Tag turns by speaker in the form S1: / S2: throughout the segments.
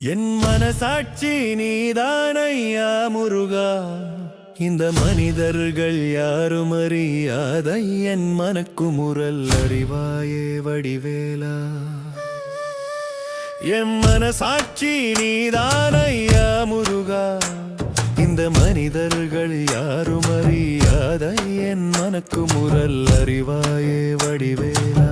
S1: என் மனசாட்சி நீதானையா முருகா. இந்த மனிதர்கள் யாரும் அறியாத என் மனக்குமுறல் அறிவாயே வடிவேலா. என் மனசாட்சி நீதானையா முருகா. இந்த மனிதர்கள் யாரும் அறியாத என் மனக்குமுறல் அறிவாயே வடிவேலா.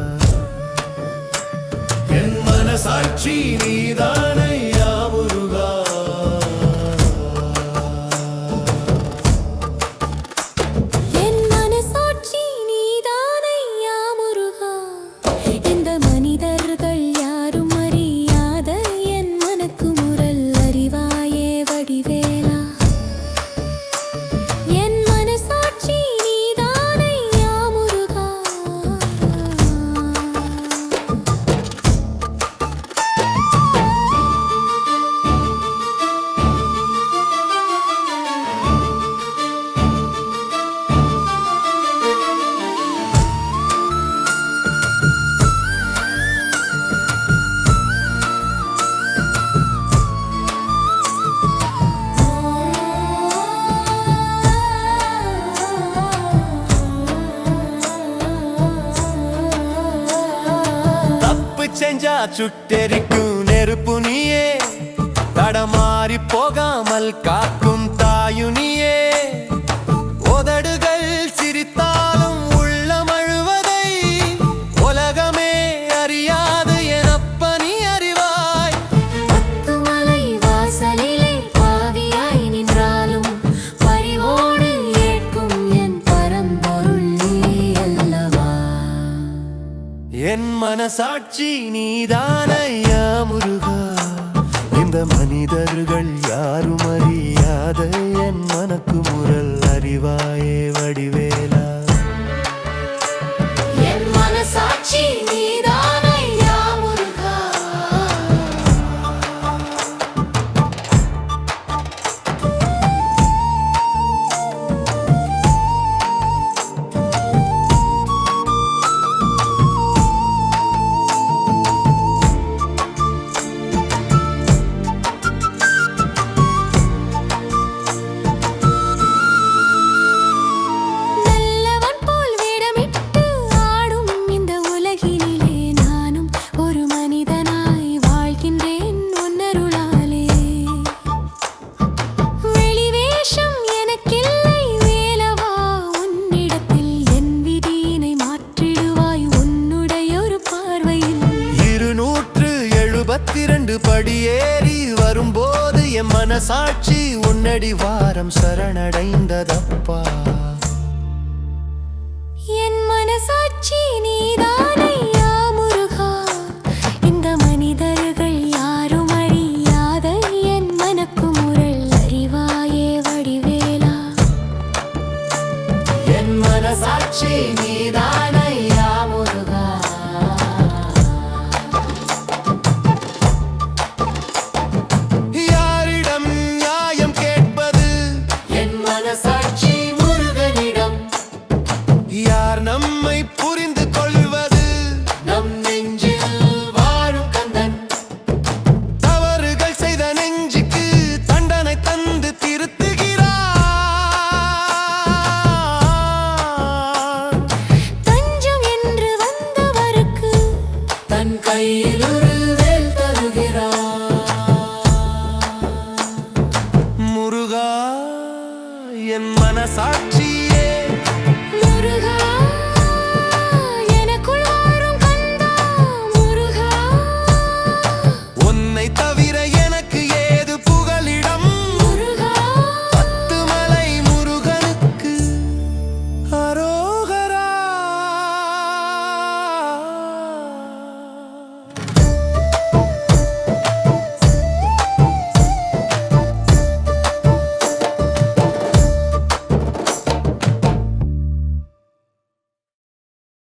S1: என் மனசாட்சி நீதானையா முருகா.
S2: என் மனசாட்சி நீதானையா முருகா. இந்த மனிதர்கள் யாரும் அறியாத என் மனக்குமுறல் அறிவாயே வடிவேலா. என் மனசாட்சி நீதானையா முருகா.
S1: செஞ்சா சுட்டெரிக்கும் நெருப்பு நீயே, தடமாறி போகாமல் காக்கும் தாயு நீயே. உதடுகள் சிரித்தாலும் உள்ளம் அழுவதை உலகமே அறியாது எனப்ப நீ அறிவாய்.
S2: பத்துமலை வாசலிலே பாவியாய் நின்றாலும் பரிவோடு ஏற்கும் என் பரம்பொருள் நீ அல்லவா.
S1: என் மனசாட்சி நீதானையா முருகா. இந்த மனிதர்கள் யாரும் அறியாத என் மனக்குமுறல் அறிவாயே வடிவேலா.
S2: என் மனசாட்சி நீதானையா முருகா. நல்லவன் போல் வேடமிட்டு ஆடும் இந்த உலகினிலே நானும் ஒரு மனிதனாய் வாழ்கின்றேன் உன்னருளாலே. வெளிவேஷம் எனக்கில்லை வேலவா. உன்னிடத்தில் என் விதியினை மாற்றிடுவாய் உன்னுடையொரு பார்வையில்.
S1: 272 படியேறி வரும்போது என் மனசாட்சி உன்னடி வாரம் சரணடைந்ததப்பா.
S2: என் மனசாட்சி நீதானையா